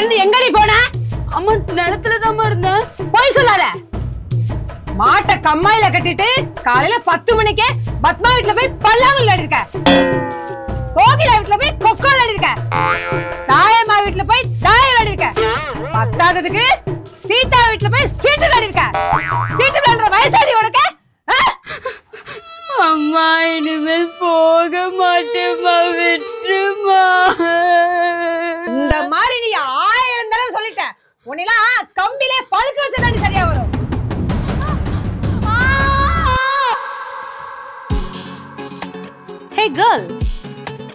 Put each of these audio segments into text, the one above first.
இருந்து எங்கடி போன? அம்மா நிலத்துல தான் இருந்தேன். போய் சொல்லாத. மாட்டை கம்மாயில கட்டிட்டு காலையில 10 மணிக்கே பத்மா வீட்டுல போய் பல்லாங்குழி விளையாடி இருக்க, கோகிலா வீட்டுல போய் கொக்கோ விளையாடி இருக்க, தாயம்மா வீட்டுல போய் தாயம் விளையாடி இருக்க, பத்தாததுக்கு சீதா வீட்டுல போய் சீட்டு விளையாடி இருக்க. சீட்டு விளையாடுற வயசாடி உனக்கு? அம்மா இனிமேல் போக மாட்டேம்மா, விட்டுமா. இந்த மாதிரி நீ 1000 தடவை சொல்லிட்ட. உன்னெல்லாம் கம்பிலே பழுக்க வச்சா சரியா வரும். ஹே கேர்ள்,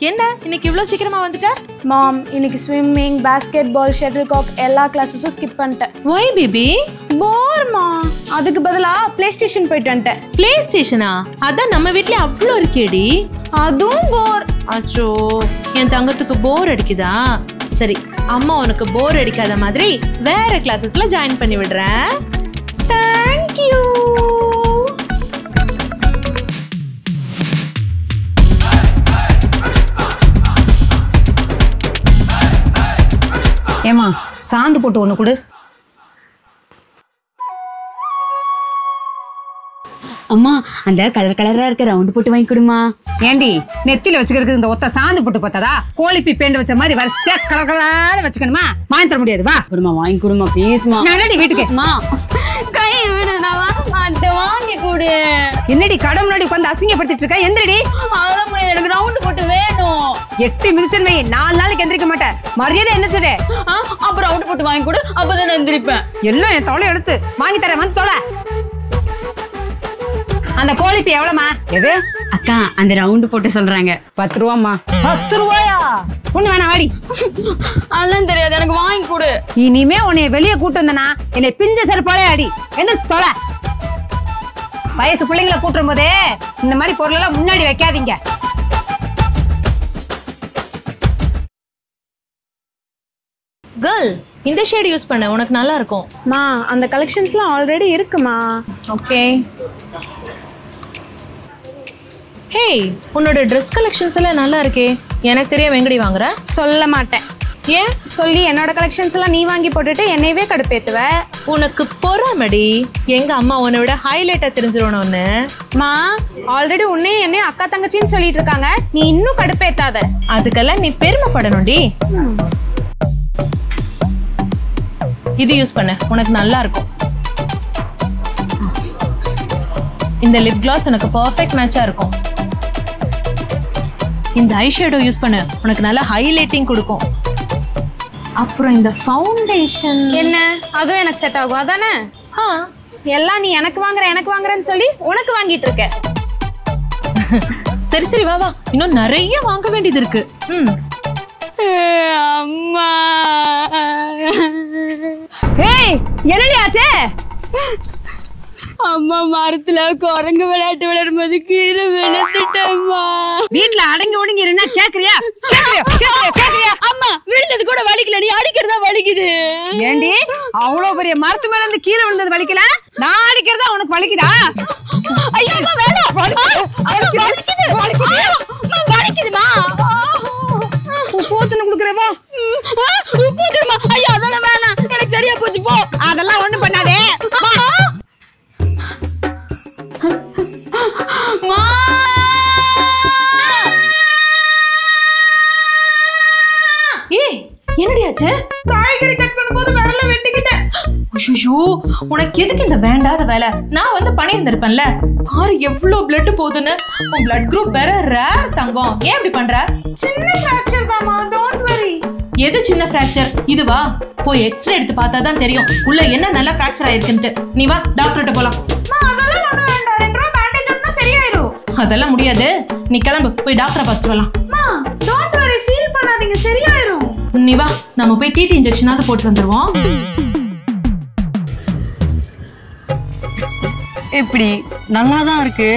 என்ன இன்னைக்கு இவ்ளோ சீக்கிரமா வந்துட்ட? மாம், இன்னைக்கு ஸ்விம்மிங், பாஸ்கெட்பால், ஷட்டில் காக் எல்லா கிளாஸஸும் ஸ்கிப் பண்ணிட்டேன். Why baby? போர்மா. அதுக்கு பதிலா பிளே ஸ்டேஷன் போயிட்டு வந்துட்டேன். பிளே ஸ்டேஷனா? அதான் நம்ம வீட்லயே அவ்ளோ இருக்கேடி. அதுவும் போர். அச்சோ, என் தங்கத்துக்கு போர் அடிக்குதா? சரி, அம்மா உனக்கு போர் அடிக்காத மாதிரி வேற கிளாஸஸ்ல ஜாயின் பண்ணி விடுறேன். Thank you. ஏமா சாந்து போட்டு ஒண்ணு கொடு. அம்மா, அந்த கலர் கலரா இருக்க ரவுண்ட் போட்டு வாங்கி கொடுமா. ஏண்டி நெத்தில வச்சுக்கிறதுக்கு இந்த ஒத்த சாந்து போட்டு பார்த்ததா? கோழிப்பி பேண்ட் வச்ச மாதிரி வரிசையா கலர் கலராத வச்சுக்கணுமா? வாங்கி தர முடியாது. வா கொடுமா, வாங்கி கொடுமா ப்ளீஸ்மா. நடடி வீட்டுக்கு. அம்மா கை விடுடா, அத வாங்கி கொடு. என்னடி கடை முன்னாடி உட்கார்ந்து அசிங்கப்படுத்திட்டு இருக்க? எந்திரடி. அதெல்லாம் முடியாது, எனக்கு ரவுண்ட் போட்டு வேணும். 8 மிதிச்சன் வை, 4 நாளைக்கு எந்திரிக்க மாட்டேன். மரியாதை என்ன செய்ய? அப்ப ரவுண்ட் போட்டு வாங்கி கொடு, அப்பதான் நான் எந்திரிப்பேன். எல்லாம் என் தொலை எடுத்து வாங்கி தரேன், வந்து தொலை. அந்த கோழிப்பி எவ்வளவுமா? எது அக்கா, அந்த ரவுண்ட் போட்டு சொல்றாங்க 10 ரூபாமா. 10 ரூபாயா? ஒண்ணு வேணா, வாடி. அதெல்லாம் தெரியாது, எனக்கு வாங்கி கொடு. இனிமே உன்னைய வெளியே கூட்டு வந்தனா என்னை பிஞ்ச செருப்பாலே அடி. எந்திரிச்சு தொலை. வயசு பிள்ளைங்களை கூட்டுரும் போதே இந்த மாதிரி பொருள் எல்லாம் முன்னாடி வைக்காதீங்க. கேர்ள், இந்த ஷேட் யூஸ் பண்ண, உனக்கு நல்லா இருக்கும். மா, அந்த கலெக்ஷன்ஸ்லாம் ஆல்ரெடி இருக்குமா. ஓகே. ஹே, உன்னோட ட்ரெஸ் கலெக்ஷன்ஸ் எல்லாம் நல்லா இருக்கே. எனக்கு தெரியும் எங்கடி வாங்குற? சொல்ல மாட்டேன். ஏன் சொல்லி என்னோட கலெக்ஷன்ஸ் எல்லாம் நீ வாங்கி போட்டுட்டு என்னையவே கடுப்பேத்துவ. உனக்கு பொறாமடி. எங்க அம்மா உன்னை விட ஹைலைட்டா தெரிஞ்சிருவணும் ஒண்ணு. மா, ஆல்ரெடி உன்னையும் என்னையும் அக்கா தங்கச்சின்னு சொல்லிட்டு இருக்காங்க, நீ இன்னும் கடுப்பேத்தாத. அதுக்கெல்லாம் நீ பெருமைப்படணும்டி. இது யூஸ் பண்ண, உனக்கு நல்லா இருக்கும். இந்த லிப் கிளாஸ் உனக்கு பெர்ஃபெக்ட் மேட்சா இருக்கும். இந்த ஐ ஷேடோ யூஸ் பண்ண, உனக்கு நல்லா ஹைலைட்டிங் கொடுக்கும். அப்புறம் இந்த ஃபவுண்டேஷன் என்ன, அதுவும் எனக்கு செட் ஆகும் அதானே? எல்லாம் நீ எனக்கு வாங்குறேன்னு சொல்லி உனக்கு வாங்கிட்டு இருக்க. சரி சரி, வா வா, இன்னும் நிறைய வாங்க வேண்டியது இருக்கு. அம்மா, ஏய் என்னடி ஆச்சே? அம்மா, மரத்துல குரங்கு விளையாட்டு விளையாடும் போது கீழே விழுந்துட்டேம்மா. வீட்டுல அடங்கி ஒடுங்கி இருந்தா கேக்குறியா? அம்மா, விழுந்தது கூட வலிக்கல, நீ அடிக்கிறதா வலிக்குது. ஏண்டி அவ்வளவு பெரிய மரத்து மேல இருந்து கீழே விழுந்தது வலிக்கல? நான் அடிக்கிறதா உனக்கு வலிக்குதா? ஐயோ அம்மா, வேணாம். வலிக்குதுமா. போத்துன்னு குடுக்குறவா? ஐயோ அதெல்லாம் வேணாம், எனக்கு சரியா போச்சு போ. அதெல்லாம் ஒண்ணும் பண்ணாதே. ஏய், என்னடியாச்சு? காய்கறி கட் பண்ணும்போது விரல வெட்டிக்கிட்டேன். ஐயோ, உனக்கு எதுக்கு இந்த வேண்டாத வேலை? நான் வந்து பண்ணியிருந்திருப்பேன்ல. பாரு எவ்வளவு பிளட் போகுதுன்னு. உன் பிளட் குரூப் வேற ரேர் தங்கம். ஏன் இப்படி பண்ற? சின்ன ஃபிராக்சர் தான்மா, டோன்ட் வரி. எது சின்ன ஃபிராக்சர்? இதுவா? போய் எக்ஸ்ரே எடுத்து பார்த்தா தான் தெரியும் உள்ள என்ன நல்லா ஃபிராக்சர் ஆயிருக்குன்ட்டு. நீ வா, டாக்டர்கிட்ட போலாம். அதெல்லாம் ஒண்ணும் வேண்டாம், 2 ரூபா பேண்டேஜ் ஒண்ணா சரியாயிடும். அதெல்லாம் முடியாது, நீ கிளம்பு, போய் டாக்டரை பார்த்துட்டு வரலாம். டோன்ட் வரி, ஃபீல் பண்ணாதீங்க, சரியாயிடும். நீ வா, நம்ம போய் டிடி இன்ஜெக்ஷனாவது போட்டு வந்துருவோம். எப்படி நல்லாதான் இருக்கு.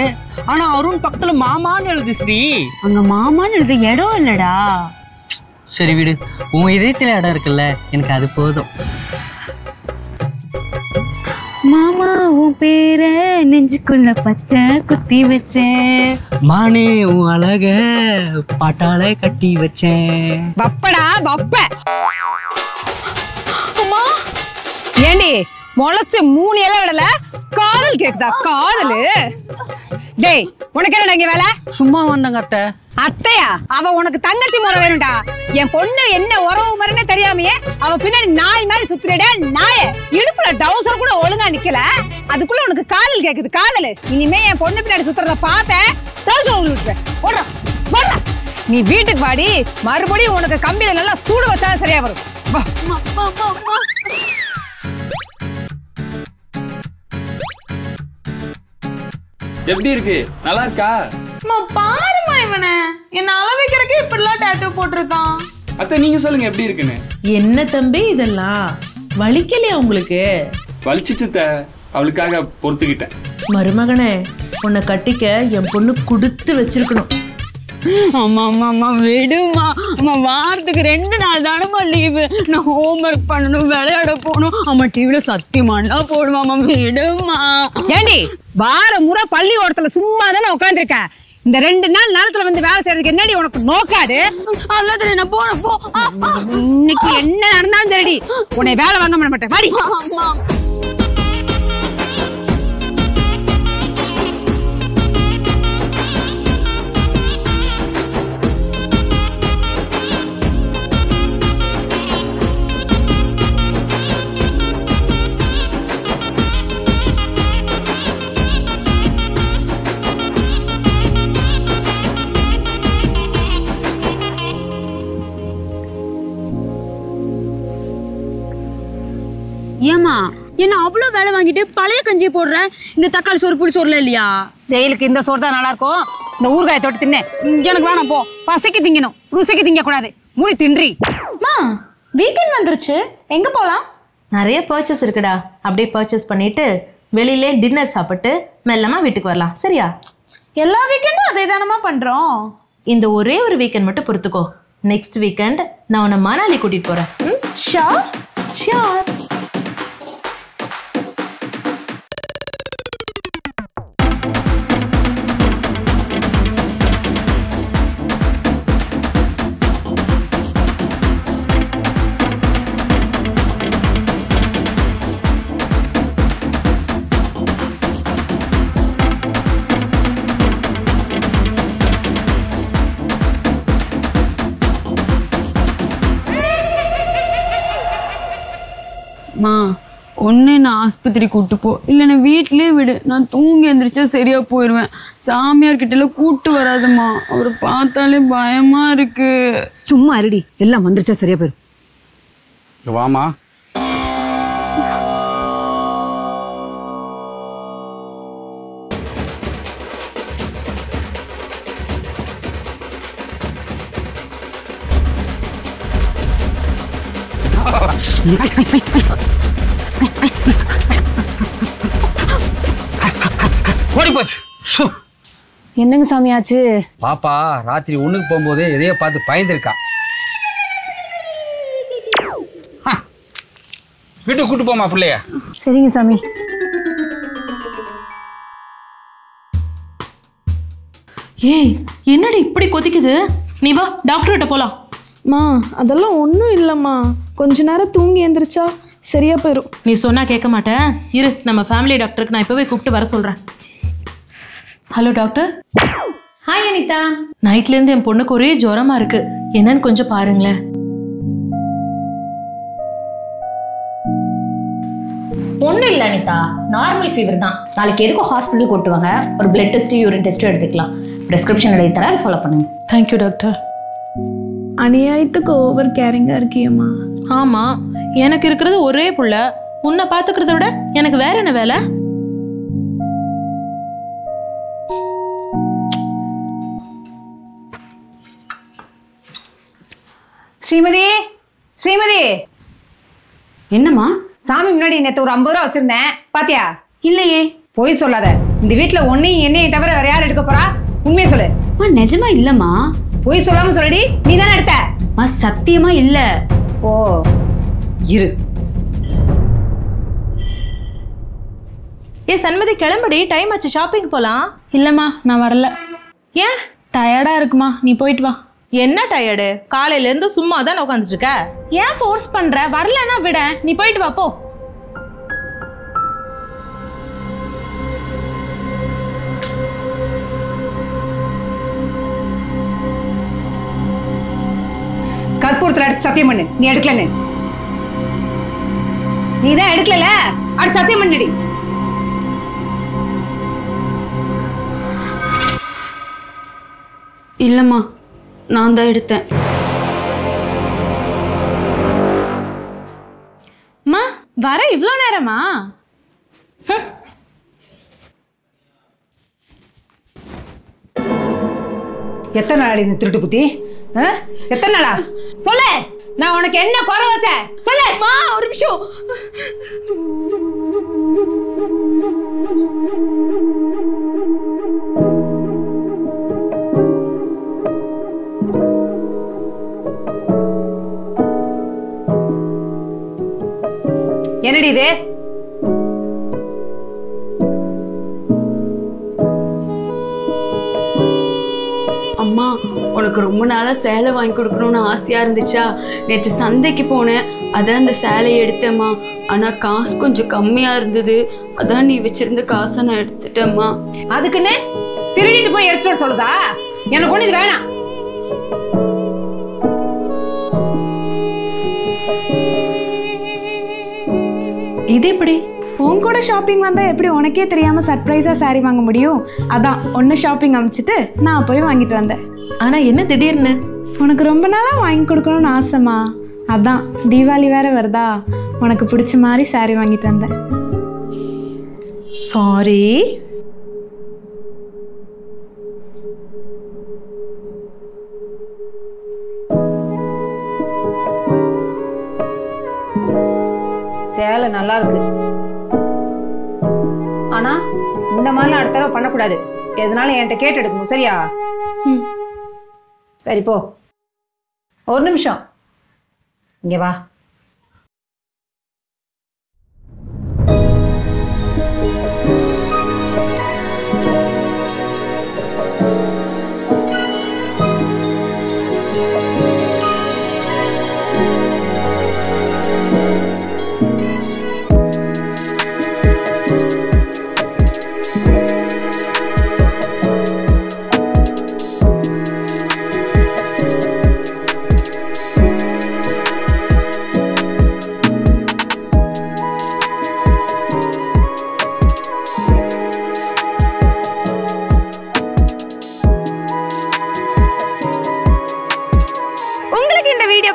ஆனா அருண் பக்கத்துல மாமான்னு எழுது ஸ்ரீ. அங்க மாமான்னு எழுத இடம் இல்லடா. சரி விடு, உன் இதயத்துல இடம் இருக்குல்ல, எனக்கு அது போதும். மாமா, உன் பேர நெஞ்சுக்குள்ள பச்சை குத்தி வச்சேன். மானே, உன் அழக பாட்டால கட்டி வச்சேன். பப்படா பப்ப. ஏண்டி முளைச்சு 3 இலை விடல காதல் கேக்குதா காதலு? டேய் உனக்கு என்ன இங்க வேலை? சும்மா வந்தாங்க அத்தை. அத்தையா? அவ உனக்கு தங்கச்சி முறை வேணும்டா. என் பொண்ணு என்ன உறவு முறைன்னு தெரியாமையே அவ பின்னாடி நாய் மாதிரி சுத்துறடா நாய. இடுப்புல டவுசர் கூட ஒழுங்கா நிக்கல, அதுக்குள்ள உனக்கு காதல் கேக்குது காதல். இனிமே என் பொண்ணு பின்னாடி சுத்துறத பார்த்தேன் டவுசர் ஊறி விட்டுறேன். போடுறா போடுறா. நீ வீட்டுக்கு வாடி, மறுபடியும் உனக்கு கம்பியில நல்லா சூடு வச்சா சரியா வரும். வா. எப்படி இருக்கு? நல்லா இருக்கா? பாருமா இவனை என்ன அளவைக்கிறக்கு இப்படிலாம் டாட்டூ போட்டிருக்கான். அத்தை நீங்க சொல்லுங்க எப்படி இருக்குன்னு. என்ன தம்பி இதெல்லாம் வலிக்கலையா உங்களுக்கு? வலிச்சிச்சுத்த, அவளுக்காக பொறுத்துக்கிட்டேன். மருமகனே, உன்னை கட்டிக்க என் பொண்ணு கொடுத்து வச்சிருக்கணும். அம்மா அம்மா அம்மா விடுமா. அம்மா வாரத்துக்கு 2 நாள் தானம்மா லீவு. நான் ஹோம்ஒர்க் பண்ணணும், விளையாட போகணும். அம்மா டிவில சத்தியமானலாம் போடுவாம்மா, விடுமா. ஏண்டி வார முறை பள்ளிக்கூடத்துல சும்மா தானே உட்காந்துருக்க? இந்த 2 நாள் நேரத்துல வந்து வேலை செய்யறதுக்கு என்னடி உனக்கு நோக்காடு? அல்லது நான் போறேன் போ. இன்னைக்கு என்ன நடந்தாலும் சரிடி, உன்னை வேலை வாங்க பண்ண மாட்டேன். வாடி. அம்மா ஏமா என்ன அவ்வளவு வேலை வாங்கிட்டு பழைய கஞ்சியை போடுற? இந்த தக்காளி சோறு புளி சோறுல இல்லையா? வெயிலுக்கு இந்த சோறு தான் நல்லா இருக்கும். இந்த ஊறுகாயை தொட்டு தின்னு. எனக்கு வேணாம் போ. பசைக்கு திங்கணும், ருசிக்கு திங்க கூடாது. மூடி தின்றி. வீக்கெண்ட் வந்துருச்சு, எங்க போலாம்? நிறைய பர்ச்சேஸ் இருக்குடா. அப்படியே பர்ச்சேஸ் பண்ணிட்டு வெளியிலே டின்னர் சாப்பிட்டு மெல்லமா வீட்டுக்கு வரலாம். சரியா? எல்லா வீக்கெண்டும் அதே தானமா பண்றோம். இந்த ஒரே ஒரு வீக்கெண்ட் மட்டும் பொறுத்துக்கோ. நெக்ஸ்ட் வீக்கெண்ட் நான் உன்னை மணாலி கூட்டிட்டு போறேன். Sure sure. மா ஒன்று நான் ஆஸ்பத்திரி கூட்டு போ, இல்லைன்னா வீட்லேயே விடு. நான் தூங்கி எழுந்திரிச்சா சரியா போயிடுவேன். சாமியார்கிட்ட கூட்டு வராதுமா, அவரை பார்த்தாலே பயமா இருக்கு. சும்மா இருடி, எல்லாம் வந்துருச்சா சரியா போயிடும். வாமா. ஓடி போச்சு. என்னங்க சாமியாச்சு? பாப்பா ராத்திரி ஒண்ணுக்கு போகும்போது எதையோ பார்த்து பயந்துருக்கா. வீட்டுக்கு கூட்டு போமா பிள்ளைய. சரிங்க சாமி. ஏய், என்னடி இப்படி கொதிக்குது? நீ வா, டாக்டர் கிட்ட போலாம். மா அதெல்லாம் ஒன்றும் இல்லைம்மா, கொஞ்ச நேரம் தூங்கி எழுந்திரிச்சா சரியா போயிடும். நீ சொன்னா கேட்க மாட்டேன். இரு, நம்ம ஃபேமிலி டாக்டருக்கு நான் இப்பவே கூப்பிட்டு வர சொல்றேன். Hello doctor. ஹாய் அனிதா. நைட்ல இருந்து என் பொண்ணுக்கு ஒரே ஜுரமா இருக்கு, என்னன்னு கொஞ்சம் பாருங்களேன். ஒன்றும் இல்லை அனிதா, நார்மல் ஃபீவர் தான். நாளைக்கு எதுக்கும் ஹாஸ்பிட்டல் கூட்டு வாங்க, ஒரு பிளட் டெஸ்ட்டு யூரின் டெஸ்ட்டும் எடுத்துக்கலாம். ப்ரெஸ்கிரிப்ஷன் எழுதி தர, அதை ஃபாலோ பண்ணுங்க. Thank you doctor. அநியாயத்துக்கு ஓவர் கேரிங்காக இருக்கியம்மா. ஆமா, எனக்கு இருக்கிறது ஒரே புள்ள, உன்னை பாத்துக்கிறத விட எனக்கு வேற என்ன வேலை? ஸ்ரீமதி, ஸ்ரீமதி. என்னம்மா? சாமி முன்னாடி நேத்து ஒரு 50 ரூபா வச்சிருந்தேன், பாத்தியா? இல்லையே. போய் சொல்லாத. இந்த வீட்டுல ஒன்னையும் என்னையும் தவிர வேற யார் எடுக்க போறா? உண்மையை சொல்லு. நிஜமா இல்லம்மா. போய் சொல்லாம சொல்லடி. நீ தானே எடுத்த? சத்தியமா இல்ல. ஓ இரு. ஏ சண்மதி, கிளம்படி, டைம் ஆச்சு, ஷாப்பிங் போலாம். இல்லைம்மா நான் வரல. ஏன்? டயர்டா இருக்குமா, நீ போயிட்டு வா. என்ன டயர்டு? காலையில இருந்து சும்மா தான் உட்காந்துட்டு இருக்க. ஏன் ஃபோர்ஸ் பண்ற? வரலன்னா விட, நீ போயிட்டு வா போ. ஒருத்தர் அடுத்து சத்தியம் பண்ணு நீ எடுக்கலன்னு. நீ தான் எடுக்கல, அடுத்து சத்தியம் பண்ணுடி. இல்லைம்மா, நான் தான் எடுத்தேன். அம்மா வர இவ்வளோ நேரமா? எத்தனை நாள் இந்த திருட்டு புத்தி? எத்தனை நாளா சொல்லு. நான் உனக்கு என்ன குறை வச்சேன் சொல்லு. ஒரு நிமிஷம். என்னடி இது? அம்மா, உனக்கு ரொம்ப நாளாக சேலை வாங்கி கொடுக்கணும்னு ஆசையாக இருந்துச்சா? நேற்று சந்தைக்கு போனேன், அதான் இந்த சேலையை எடுத்தேம்மா. ஆனால் காசு கொஞ்சம் கம்மியாக இருந்தது, அதான் நீ வச்சிருந்த காசை நான் எடுத்துட்டேம்மா. அதுக்குன்னு திருடிட்டு போய் எடுத்து வர சொல்லுதா? எனக்கு ஒண்ணு இது வேணாம். இது எப்படி? உன் கூட ஷாப்பிங் வந்தால் எப்படி உனக்கே தெரியாமல் சர்ப்ரைஸாக சாரீ வாங்க முடியும்? அதான் ஒன்று ஷாப்பிங் அனுப்பிச்சிட்டு நான் போய் வாங்கிட்டு வந்தேன். ஆனால் என்ன திடீர்னு? உனக்கு ரொம்ப நாளாக வாங்கி கொடுக்கணும்னு ஆசைமா, அதான் தீபாவளி வேற வருதா, உனக்கு பிடிச்ச மாதிரி சாரீ வாங்கிட்டு வந்தேன். சாரி. சேலை நல்லா இருக்கு, ஆனா இந்த மாதிரிலாம் அடுத்த தடவை பண்ணக்கூடாது. எதனால என்கிட்ட கேட்டு எடுக்கணும், சரியா? சரி போ. ஒரு நிமிஷம் இங்க வா.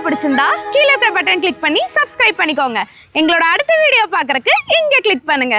பிடிச்சிருந்தா கீழே இருக்க பட்டன் கிளிக் பண்ணி சப்ஸ்கிரைப் பண்ணிக்கோங்க. எங்களோட அடுத்த வீடியோ பார்க்கறதுக்கு இங்க கிளிக் பண்ணுங்க.